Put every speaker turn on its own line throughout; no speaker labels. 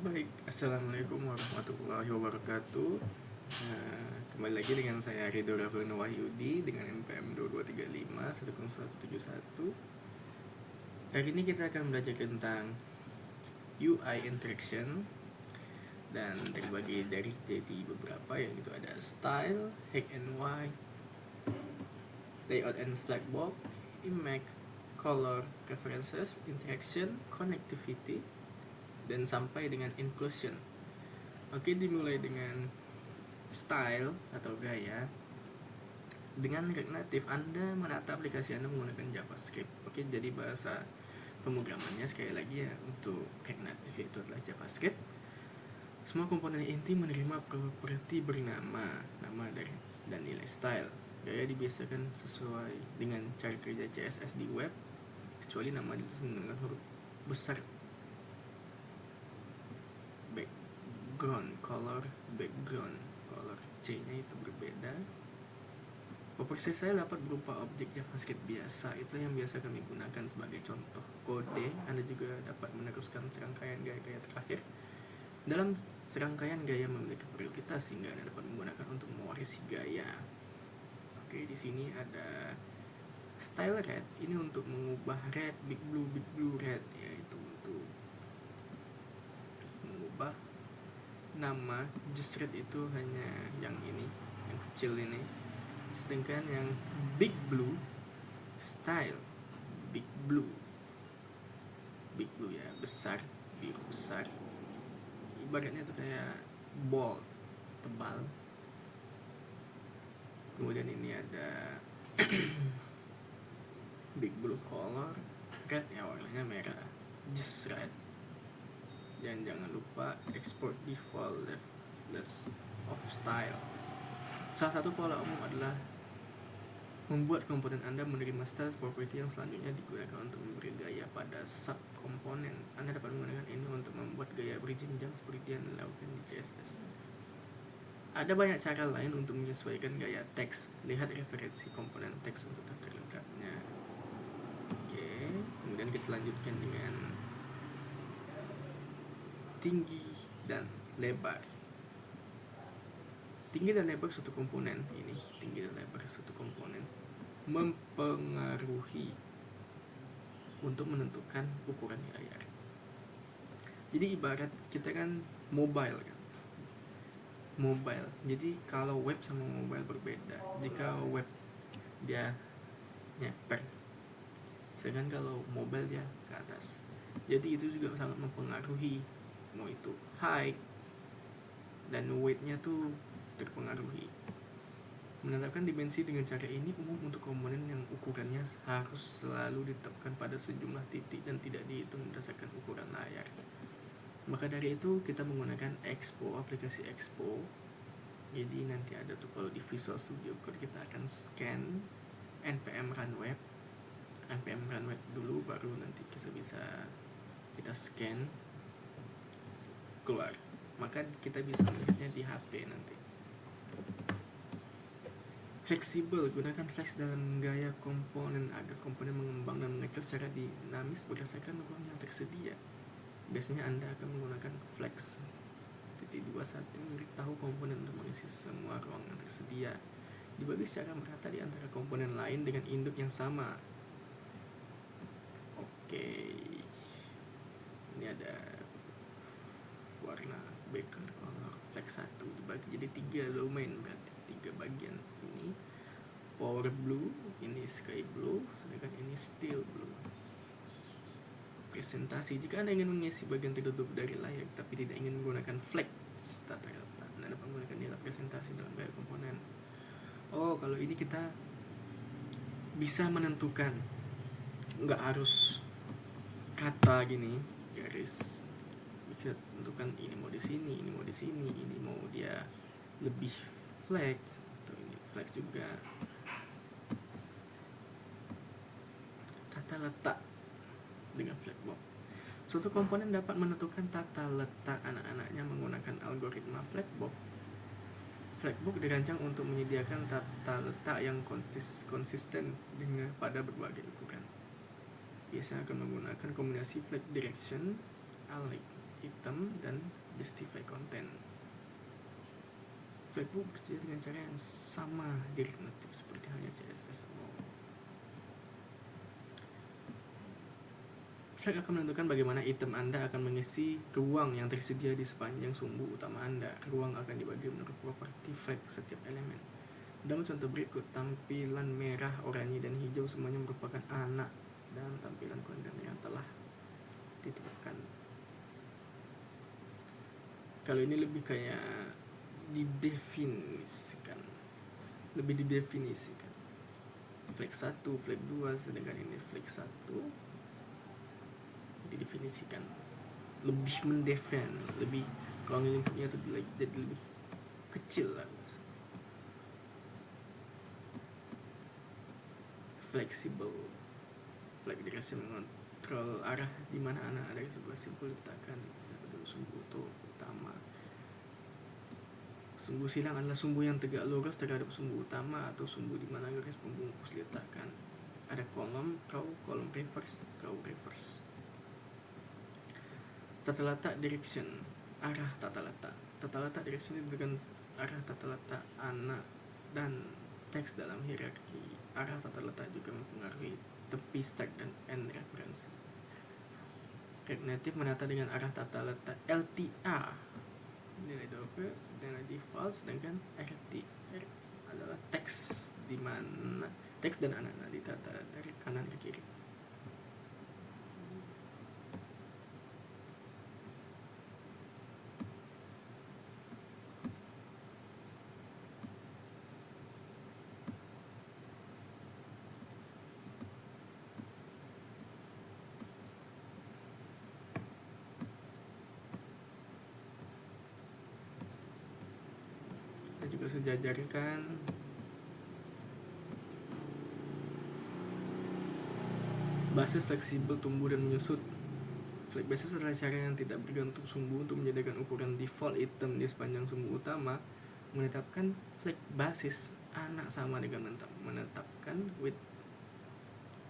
Baik, Assalamualaikum warahmatullahi wabarakatuh. Kembali lagi dengan saya Ridho Raflino Wahyudi dengan NPM 2235 10171. Hari ini kita akan belajar tentang UI interaction dan terbagi dari jadi beberapa, yaitu ada style, H&Y, layout and flagbox, image, color, references, interaction, connectivity, dan sampai dengan inclusion. Oke, dimulai dengan style atau gaya. Dengan React Native, Anda menata aplikasi Anda menggunakan JavaScript. Oke, jadi bahasa pemrogramannya sekali lagi ya untuk React Native itu adalah JavaScript. Semua komponen inti menerima properti bernama nama dari dan nilai style. Gaya dibiasakan sesuai dengan cara kerja CSS di web, kecuali nama ditulis dengan huruf besar. Background color C-nya itu berbeda. Properti saya dapat berupa objek JavaScript biasa, itu yang biasa kami gunakan sebagai contoh kode. Anda juga dapat meneruskan serangkaian gaya-gaya terakhir. Dalam serangkaian gaya memiliki prioritas sehingga Anda dapat menggunakan untuk mewarisi gaya. Oke, di sini ada style red, ini untuk mengubah red, big blue red, yaitu untuk mengubah nama just red itu hanya yang ini, yang kecil ini. Sedangkan yang big blue style big blue ya, besar, biru besar, ibaratnya itu kayak bold, tebal. Kemudian ini ada big blue color red, ya warnanya merah, just red. Dan jangan lupa export default list of styles. Salah satu pola umum adalah membuat komponen Anda menerima style property yang selanjutnya digunakan untuk memberi gaya pada subkomponen. Anda dapat menggunakan ini untuk membuat gaya berjenjang seperti yang dilakukan di CSS. Ada banyak cara lain untuk menyesuaikan gaya teks. Lihat referensi komponen teks untuk daftar lengkapnya. Oke, kemudian kita lanjutkan dengan tinggi dan lebar. Tinggi dan lebar suatu komponen ini, tinggi dan lebar suatu komponen mempengaruhi untuk menentukan ukuran layar. Jadi ibarat kita kan mobile kan. Mobile. Jadi kalau web sama mobile berbeda. Jika web dia nyeper, sedangkan kalau mobile dia ke atas. Jadi itu juga sangat mempengaruhi, mau itu height dan weight-nya tuh terpengaruhi. Menetapkan dimensi dengan cara ini umum untuk komponen yang ukurannya harus selalu ditetapkan pada sejumlah titik dan tidak dihitung berdasarkan ukuran layar. Maka dari itu kita menggunakan Expo, aplikasi Expo. Jadi nanti ada tuh kalau di Visual Studio Code kita akan scan npm run web dulu, baru nanti kita scan keluar. Maka kita bisa melihatnya di HP nanti. Fleksibel, gunakan flex dalam gaya komponen agar komponen mengembang dan mengecil secara dinamis berdasarkan ruang yang tersedia. Biasanya Anda akan menggunakan flex. 21 memberitahu komponen untuk mengisi semua ruang yang tersedia, dibagi secara merata di antara komponen lain dengan induk yang sama. Oke, ini ada warna background color flex 1 dibagi jadi 3 domain, berarti 3 bagian. Ini power blue, ini sky blue, sedangkan ini steel blue. Presentasi, jika Anda ingin mengisi bagian tertutup dari layar tapi tidak ingin menggunakan flex tata letak, Anda dapat menggunakan nilai presentasi dalam gaya komponen. Oh, kalau ini kita bisa menentukan, nggak harus kata gini garis, bisa tentukan ini mau di sini, ini mau di sini, ini mau dia lebih flex atau ini flex juga. Tata letak dengan flagbox. Suatu komponen dapat menentukan tata letak anak-anaknya menggunakan algoritma flagbox. Flagbox dirancang untuk menyediakan tata letak yang konsisten dengan pada berbagai ukuran. Biasanya akan menggunakan kombinasi flag direction, alignment, item dan justify content. Flag book bekerja dengan cara yang sama direct native seperti halnya CSS. Flag akan menentukan bagaimana item Anda akan mengisi ruang yang tersedia di sepanjang sumbu utama Anda. Ruang akan dibagi menurut properti flag setiap elemen. Dalam contoh berikut, tampilan merah, oranye, dan hijau semuanya merupakan anak dan tampilan konten yang telah ditetapkan. Kalau ini lebih kayak didefinisikan. Flag 1, flag 2, sedangkan ini flag 1 didefinisikan. Lebih mendefend, lebih kalau inputnya itu jadi lebih kecil lah. Flexible, flag direction mengontrol arah di mana anak ada sebuah simpul diletakkan pada sumbu utama. Sumbu silang adalah sumbu yang tegak lurus terhadap sumbu utama atau sumbu di mana garis pembungkus diletakkan. Ada kolom row, kolom reverse, row reverse. Tata letak direction, arah tata letak. Tata letak direction menentukan arah tata letak anak dan teks dalam hierarki. Arah tata letak juga mempengaruhi tepi start dan end reference. React Native menata dengan arah tata letak LTA, nilai double, nilai default, sedangkan RTR adalah teks di mana teks dan anak-anak ditata dari kanan ke kiri. Juga sejajarkan basis fleksibel tumbuh dan menyusut. Flag basis adalah cara yang tidak bergantung sumbu untuk menjadikan ukuran default item di sepanjang sumbu utama. Menetapkan flag basis anak sama dengan menetapkan with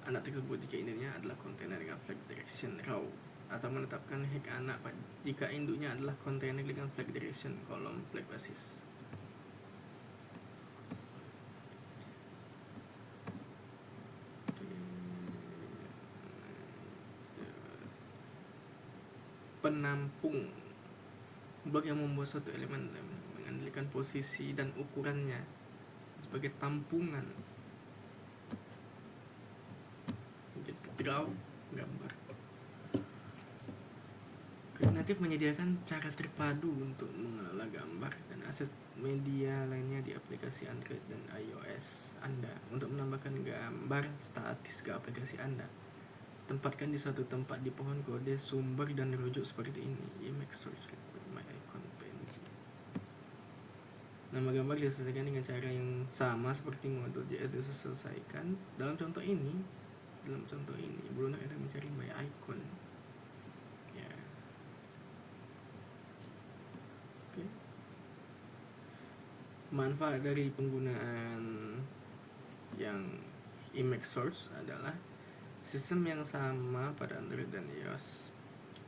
anak tersebut jika induknya adalah kontainer dengan flag direction row, atau menetapkan head anak jika induknya adalah kontainer dengan flag direction kolom flag basis. Penampung, blok yang membuat suatu elemen mengendalikan posisi dan ukurannya sebagai tampungan. Jadi draw gambar. React Native menyediakan cara terpadu untuk mengelola gambar dan akses media lainnya di aplikasi Android dan iOS Anda. Untuk menambahkan gambar statis ke aplikasi Anda, tempatkan di suatu tempat di pohon kode sumber dan rujuk seperti ini. Image source my icon PNG. Nama gambar diselesaikan dengan cara yang sama seperti model.js diselesaikan. Dalam contoh ini belum ada mencari my icon. Ya. Oke. Manfaat dari penggunaan yang image source adalah sistem yang sama pada Android dan iOS.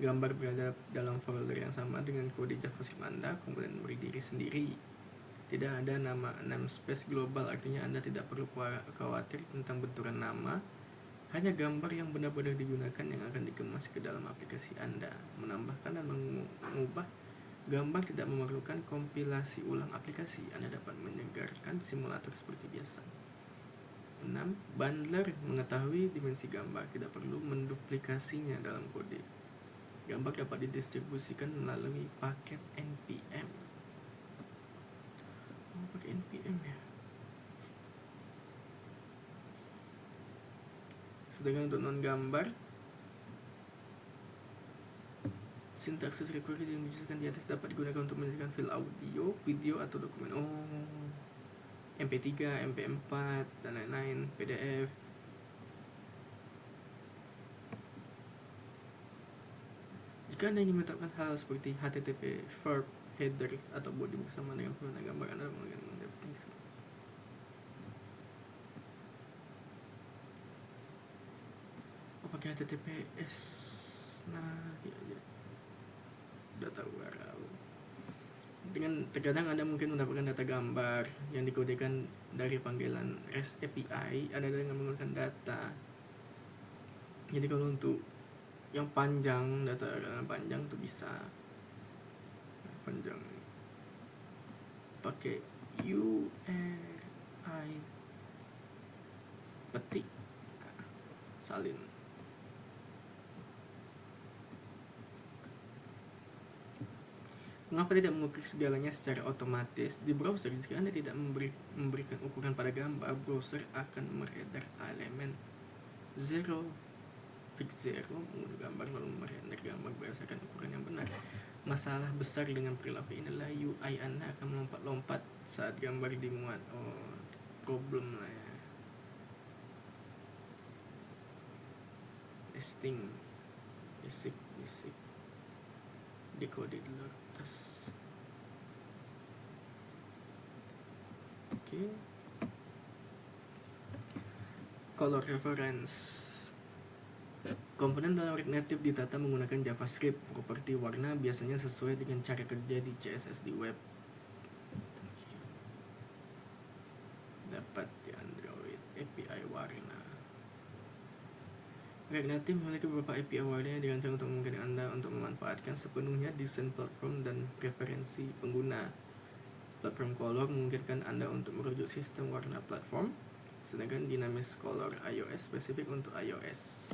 Gambar berada dalam folder yang sama dengan kode JavaScript Anda, kemudian berdiri sendiri. Tidak ada nama namespace global, artinya Anda tidak perlu khawatir tentang benturan nama. Hanya gambar yang benar-benar digunakan yang akan dikemas ke dalam aplikasi Anda. Menambahkan dan mengubah gambar tidak memerlukan kompilasi ulang aplikasi. Anda dapat menyegarkan simulator seperti biasa. 6. Bundler mengetahui dimensi gambar, tidak perlu menduplikasinya dalam kode. Gambar dapat didistribusikan melalui paket npm. Pakai npm ya. Sedangkan untuk non gambar, sintaksis recursive yang dijelaskan di atas dapat digunakan untuk menjadikan file audio, video, atau dokumen. MP3, MP4, dan lain-lain, PDF. Jika Anda ingin menetapkan hal seperti HTTP verb header atau body bersama dengan penggunaan gambar, Anda menggunakan pakai HTTPS. Nah, ya. kan terkadang Anda mungkin mendapatkan data gambar yang dikodekan dari panggilan REST API, ada dengan menggunakan data. Jadi kalau untuk yang panjang, data yang panjang tuh bisa panjang pakai URI petik salin. Mengapa tidak mengukir segalanya secara otomatis di browser? Jika Anda tidak memberikan ukuran pada gambar, browser akan merender elemen 0 pixel mengunduh gambar lalu merender gambar berdasarkan ukuran yang benar. Masalah besar dengan perilaku inilah UI Anda akan melompat-lompat saat gambar dimuat. Oh, problem lah ya. Listing basic decoded atas. Oke. Color reference. Komponen dalam React Native ditata menggunakan JavaScript. Properti warna biasanya sesuai dengan cara kerja di CSS di web. Dapat di Android API warna. React Native memiliki beberapa API warna yang dirancang untuk memungkinkan Anda untuk memanfaatkan sepenuhnya desain platform dan preferensi pengguna. Platform color memungkinkan Anda untuk merujuk sistem warna platform, sedangkan dynamic color iOS spesifik untuk iOS.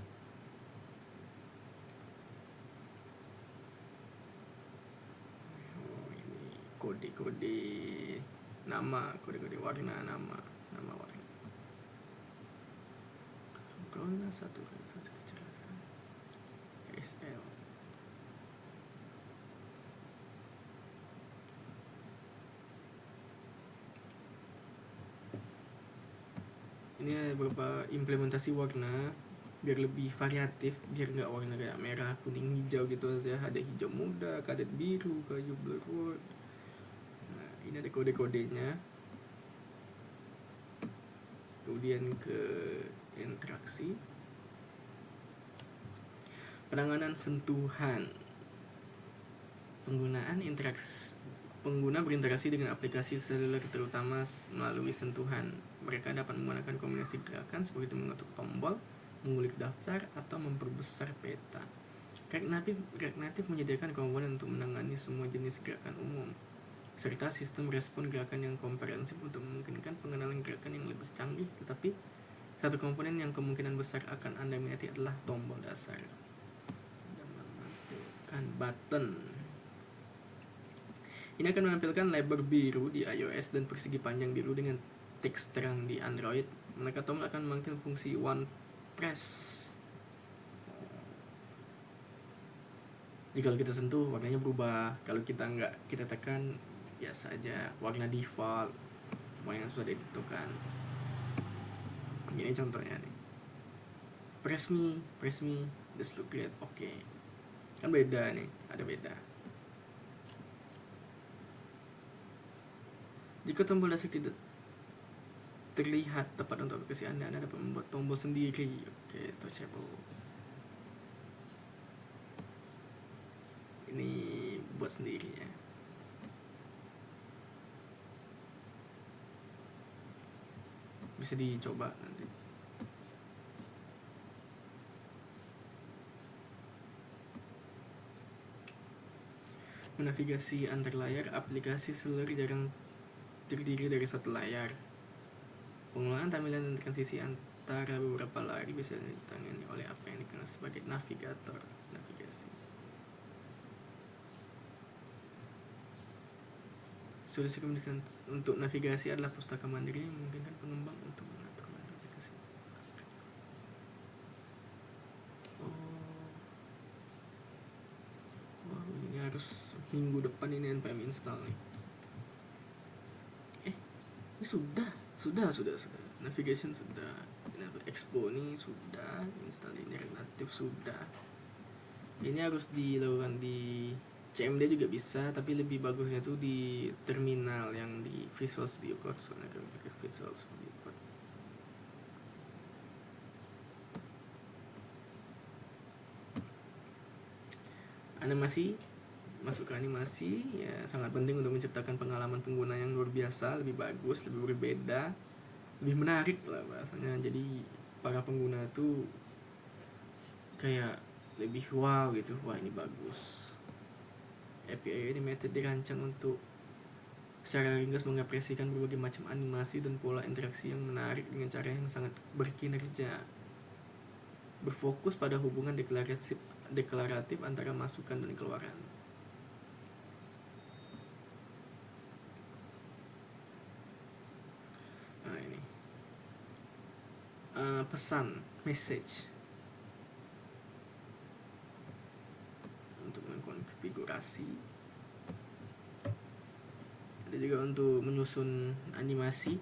Oh, ini kode-kode nama, kode-kode warna nama warna. Sempurna satu kecerahan SL. Ini ada beberapa implementasi warna biar lebih variatif, biar nggak warna kayak merah, kuning, hijau gitu aja. Ada hijau muda, kadet biru, kayu blurwood. Nah, ini ada kode-kodenya. Kemudian ke interaksi, penanganan sentuhan. Pengguna berinteraksi dengan aplikasi seluler terutama melalui sentuhan. Mereka dapat menggunakan kombinasi gerakan seperti mengetuk tombol, mengulik daftar, atau memperbesar peta. React Native menyediakan komponen untuk menangani semua jenis gerakan umum, serta sistem respon gerakan yang komprehensif untuk memungkinkan pengenalan gerakan yang lebih canggih. Tetapi satu komponen yang kemungkinan besar akan Anda minati adalah tombol dasar. Dan menampilkan button. Ini akan menampilkan lebar biru di iOS dan persegi panjang biru dengan teks terang di Android. Manakala tombol akan memanggil fungsi one press. Jika kita sentuh, warnanya berubah. Kalau kita nggak, kita tekan, biasa aja warna default, warna yang sudah ditentukan. Ini contohnya nih. Press me, just look great. Oke. Kan beda nih, ada beda. Jika tombol dasar tidak terlihat tepat untuk aplikasi Anda dapat membuat tombol sendiri. Oke, touchable. Ini buat sendiri ya. Bisa dicoba nanti. Menavigasi antar layar, aplikasi seluler jarang terdiri dari satu layar. Pengelolaan tampilan dan transisi antara beberapa layar bisa ditangani oleh apa yang dikenal sebagai navigator navigasi. Solusi komunikasi untuk navigasi adalah pustaka mandiri yang memungkinkan pengembang untuk mengatur navigasi. Wow, ini harus minggu depan ini npm install nih. Ini sudah navigation sudah, expo ini sudah, install ini relatif sudah. Ini harus dilakukan di CMD juga bisa, tapi lebih bagusnya tuh di terminal yang di Visual Studio Code. Soalnya kalau pakai Visual Studio Code animasi masuk ke animasi ya sangat penting untuk menciptakan pengalaman pengguna yang luar biasa, lebih bagus, lebih berbeda, lebih menarik lah bahasanya. Jadi para pengguna tuh kayak lebih wow gitu, wah ini bagus. API Animated dirancang untuk secara ringkas mengapresiasikan berbagai macam animasi dan pola interaksi yang menarik dengan cara yang sangat berkinerja, berfokus pada hubungan deklaratif antara masukan dan keluaran. Nah ini pesan, message untuk mengkonfigurasi. Ada juga untuk menyusun animasi,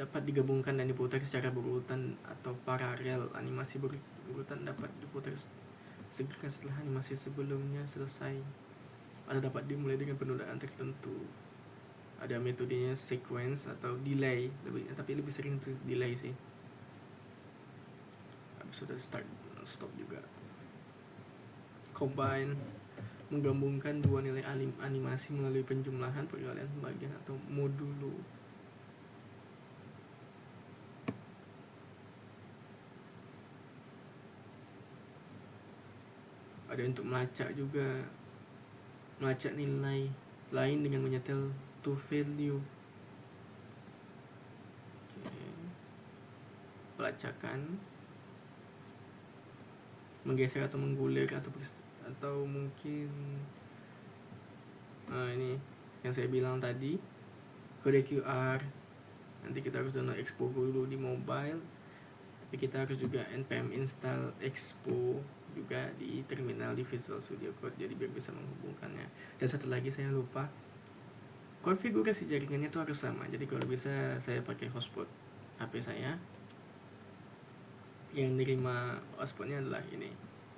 dapat digabungkan dan diputar secara berurutan atau paralel. Animasi berurutan dapat diputar segera setelah animasi sebelumnya selesai atau dapat dimulai dengan penundaan tertentu. Ada metodenya sequence atau delay, tapi lebih sering itu delay sih. Sudah start stop juga. Combine, menggabungkan dua nilai animasi melalui penjumlahan, peralihan pembagian atau modulo. Ada untuk melacak juga, melacak nilai lain dengan menyetel to value. Pelacakan, menggeser atau menggulir atau mungkin ini yang saya bilang tadi, kode QR. Nanti kita harus download Expo dulu di mobile, tapi kita harus juga npm install Expo juga di terminal di Visual Studio Code, jadi biar bisa menghubungkannya. Dan satu lagi saya lupa, konfigurasi jaringannya itu harus sama. Jadi kalau bisa saya pakai hotspot HP saya, yang nerima hotspotnya adalah ini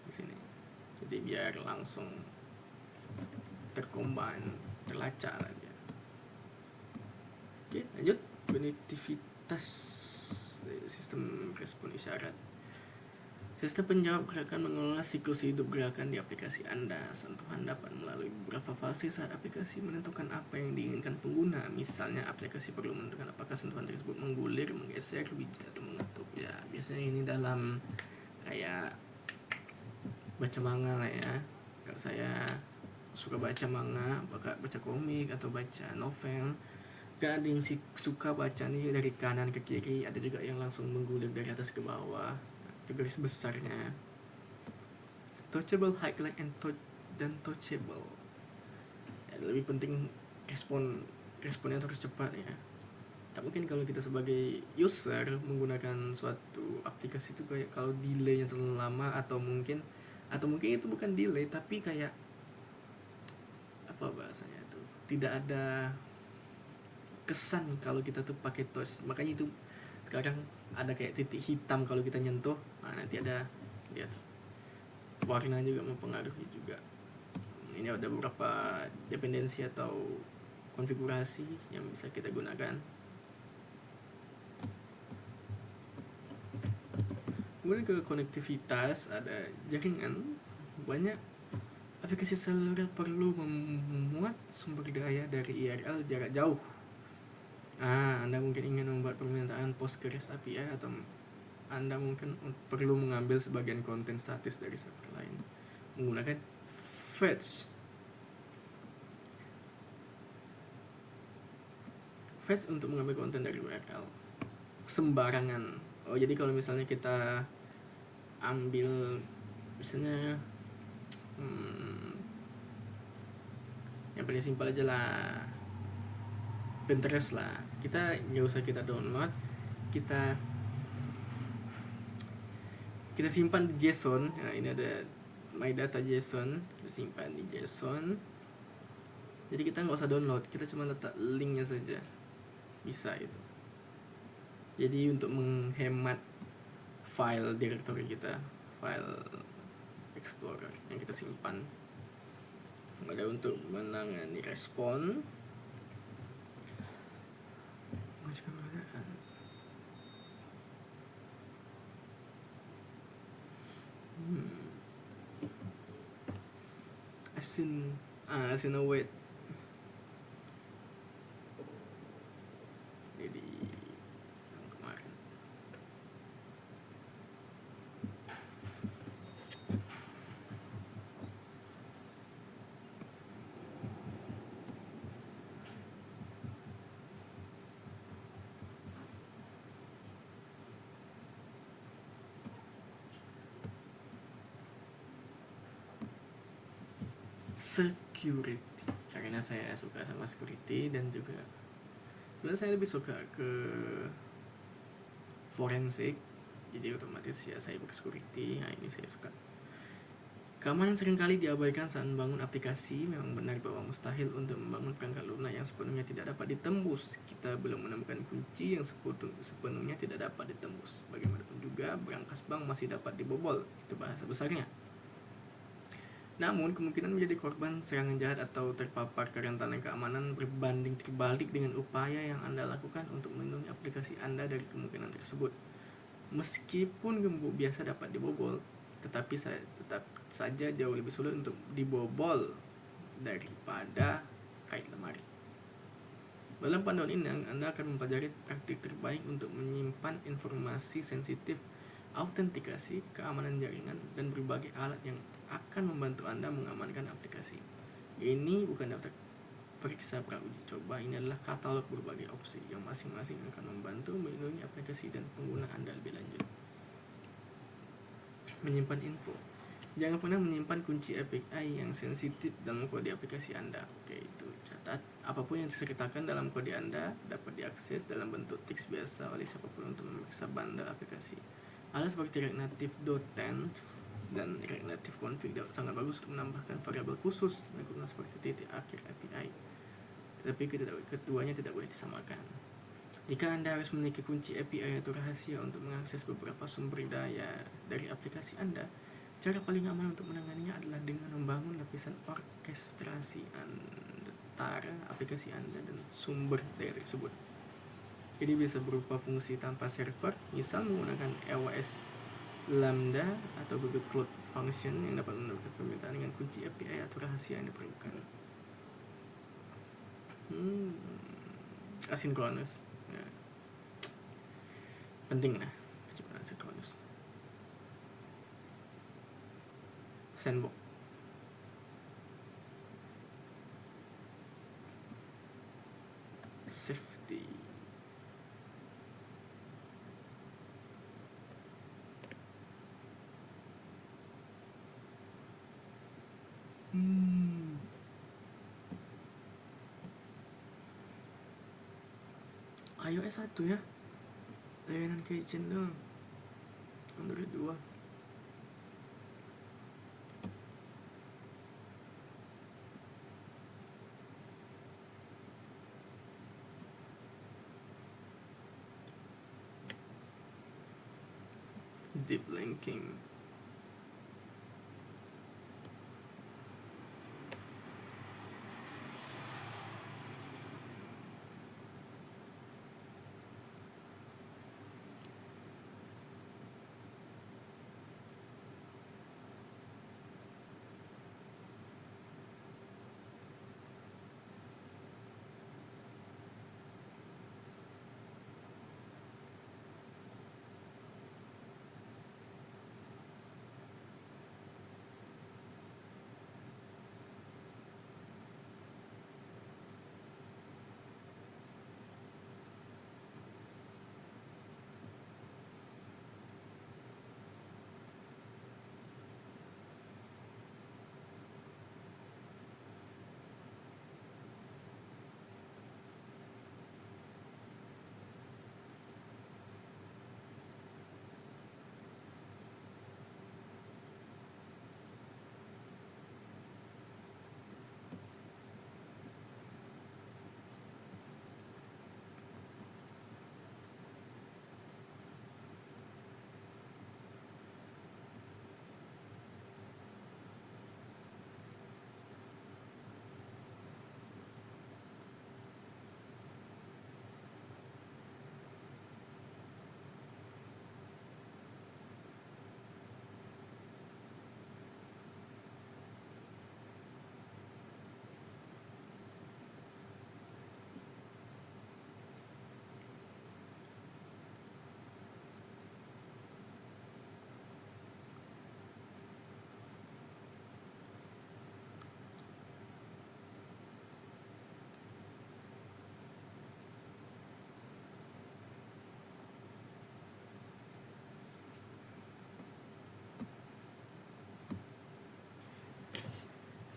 di sini. Jadi biar langsung terkombin, terlacak lah dia. Oke, lanjut. Konektivitas sistem respon isyarat. Sistem penjawab gerakan mengelola siklus hidup gerakan di aplikasi Anda. Sentuhan dapat melalui beberapa fase saat aplikasi menentukan apa yang diinginkan pengguna. Misalnya aplikasi perlu menentukan apakah sentuhan tersebut menggulir, menggeser, pijit, atau mengetuk. Ya, biasanya ini dalam kayak baca manga lah ya. Kalau saya suka baca manga, baca komik atau baca novel, kan ada yang suka baca nih dari kanan ke kiri, ada juga yang langsung menggulir dari atas ke bawah. Itu garis besarnya. Touchable, highlight, dan touchable. Ya, lebih penting responnya harus cepat ya. Tak mungkin kalau kita sebagai user menggunakan suatu aplikasi itu kayak kalau delaynya terlalu lama, atau mungkin itu bukan delay tapi kayak apa bahasanya itu, tidak ada kesan kalau kita tuh pakai touch. Makanya itu sekarang ada kayak titik hitam kalau kita nyentuh. Nah, nanti ada lihat warna juga mempengaruhi juga. Ini ada beberapa dependensi atau konfigurasi yang bisa kita gunakan. Kemudian ke konektivitas, ada jaringan. Banyak aplikasi seluler perlu memuat sumber daya dari IRL jarak jauh. Anda mungkin ingin membuat permintaan Postgres API, atau Anda mungkin perlu mengambil sebagian konten statis dari server lain menggunakan fetch. Fetch untuk mengambil konten dari URL sembarangan. Jadi kalau misalnya kita ambil misalnya yang paling simpel aja lah, Pinterest lah, kita nggak usah kita download, kita simpan di JSON. Nah, ini ada my data JSON, kita simpan di JSON. Jadi kita nggak usah download, kita cuma letak linknya saja, bisa itu. Jadi untuk menghemat file directory kita, file explorer yang kita simpan. Ada untuk menangani respon, Asinowate. Jadi yang kemarin security, karena saya suka sama security dan juga sebenarnya saya lebih suka ke forensik, jadi otomatis ya cyber security. Nah ini saya suka. Keamanan seringkali diabaikan saat membangun aplikasi. Memang benar bahwa mustahil untuk membangun perangkat lunak yang sepenuhnya tidak dapat ditembus. Kita belum menemukan kunci yang sepenuhnya tidak dapat ditembus. Bagaimanapun juga, brankas bank masih dapat dibobol. Itu bahasa besarnya. Namun, kemungkinan menjadi korban serangan jahat atau terpapar kerentanan keamanan berbanding terbalik dengan upaya yang Anda lakukan untuk melindungi aplikasi Anda dari kemungkinan tersebut. Meskipun gembok biasa dapat dibobol, tetapi tetap saja jauh lebih sulit untuk dibobol daripada kait lemari. Dalam panduan ini, Anda akan mempelajari praktik terbaik untuk menyimpan informasi sensitif, autentikasi, keamanan jaringan, dan berbagai alat yang akan membantu Anda mengamankan aplikasi. Ini bukan daftar periksa pra-uji coba, ini adalah katalog berbagai opsi yang masing-masing akan membantu melindungi aplikasi dan pengguna Anda lebih lanjut. Menyimpan info. Jangan pernah menyimpan kunci API yang sensitif dalam kode aplikasi Anda. Oke, itu catat. Apapun yang diceritakan dalam kode Anda dapat diakses dalam bentuk teks biasa oleh siapapun untuk memeriksa bundle aplikasi. Alat seperti React Native .10 dan React Native Config sangat bagus untuk menambahkan variabel khusus dan kegunaan seperti titik akhir API. Tetapi keduanya tidak boleh disamakan. Jika Anda harus memiliki kunci API atau rahasia untuk mengakses beberapa sumber daya dari aplikasi Anda, cara paling aman untuk menanganinya adalah dengan membangun lapisan orkestrasi antara aplikasi Anda dan sumber daya tersebut. Ini bisa berupa fungsi tanpa server, misal menggunakan EOS Lambda atau Google Cloud Function yang dapat menemukan permintaan dengan kunci API atau rahasia yang diperlukan. Asynchronous, ya. Penting lah kecepatan asynchronous. Sandbox. Safety. iOS 1 ya, layanan keychain dong. Android 2. Deep linking.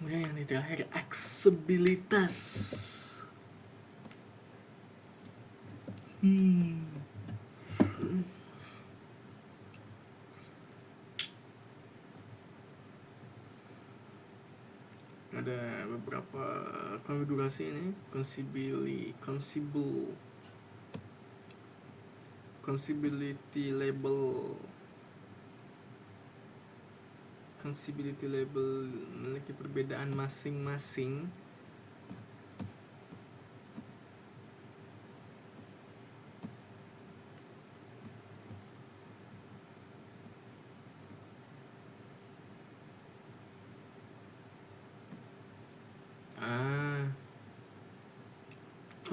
Kemudian yang terakhir, aksesibilitas. Ada beberapa konfigurasi ini, Conceivability label memiliki perbedaan masing-masing.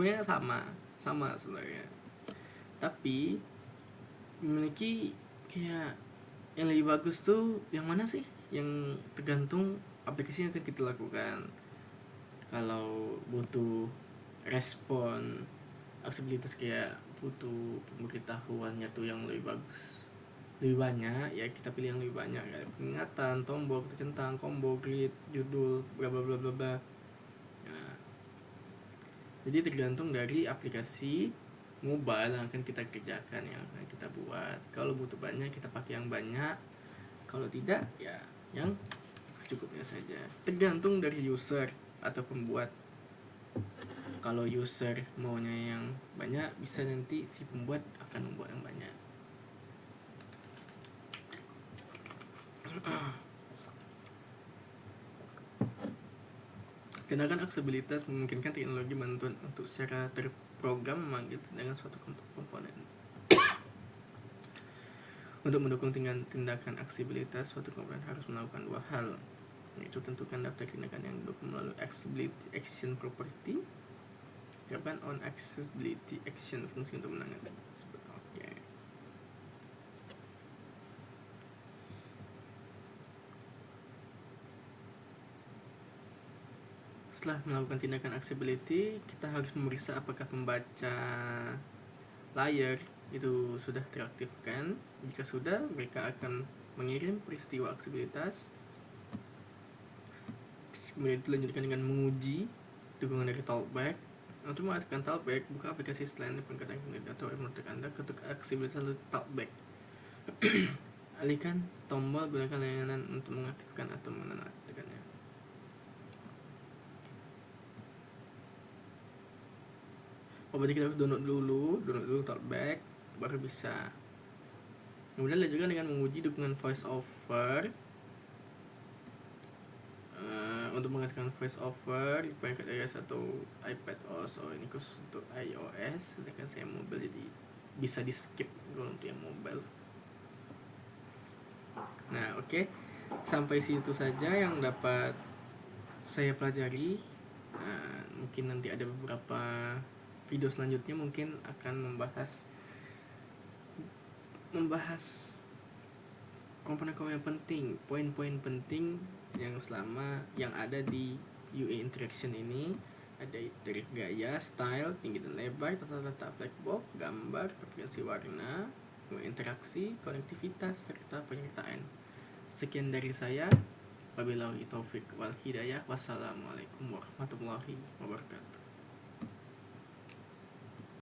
Sebenarnya sama sebenarnya, tapi memiliki kayak yang lebih bagus tuh yang mana sih, yang tergantung aplikasi yang akan kita lakukan. Kalau butuh respon aksesibilitas, kayak butuh pemberitahuannya tuh yang lebih bagus, lebih banyak, ya kita pilih yang lebih banyak, kayak peringatan, tombol, centang, combo, grid, judul, bla bla bla bla bla. Nah, jadi tergantung dari aplikasi mobile yang akan kita kerjakan, yang akan kita buat. Kalau butuh banyak, kita pakai yang banyak. Kalau tidak, ya yang secukupnya saja. Tergantung dari user atau pembuat. Kalau user maunya yang banyak, bisa nanti si pembuat akan membuat yang banyak. Tindakan aksesibilitas memungkinkan teknologi bantuan untuk secara terprogram memanggil dengan suatu komponen. Untuk mendukung tindakan aksesibilitas, suatu komponen harus melakukan dua hal, yaitu tentukan daftar tindakan yang didukung melalui accessibility action property. Jawaban on accessibility action fungsi untuk menangani. Oke. Setelah melakukan tindakan accessibility, kita harus memeriksa apakah pembaca layar itu sudah teraktifkan. Jika sudah, mereka akan mengirim peristiwa aksesibilitas. Kemudian dilanjutkan dengan menguji dukungan dari talkback. Untuk mengaktifkan talkback, buka aplikasi selain pengkajian atau menurut Anda, ketuk aksesibilitas lalu talkback. Alihkan tombol, gunakan layanan untuk mengaktifkan atau menonaktifkannya. Berarti kita harus download dulu talkback, baru bisa. Kemudian lanjutkan dengan menguji dukungan voice over. Untuk mengaktifkan voice over di perangkat iOS atau iPad OS. Ini khusus untuk iOS, sedangkan saya mobile, jadi bisa di skip kalau untuk yang mobile. Nah, oke. Sampai situ saja yang dapat saya pelajari. Mungkin nanti ada beberapa video selanjutnya mungkin akan membahas komponen-komponen penting, poin-poin penting yang ada di UI interaction ini. Ada dari gaya, style, tinggi dan lebar, tata flagbox, gambar, preferensi warna, interaksi, konektivitas, serta penyertaan. Sekian dari saya. Wabillahi taufik wal hidayah. Wassalamualaikum warahmatullahi wabarakatuh.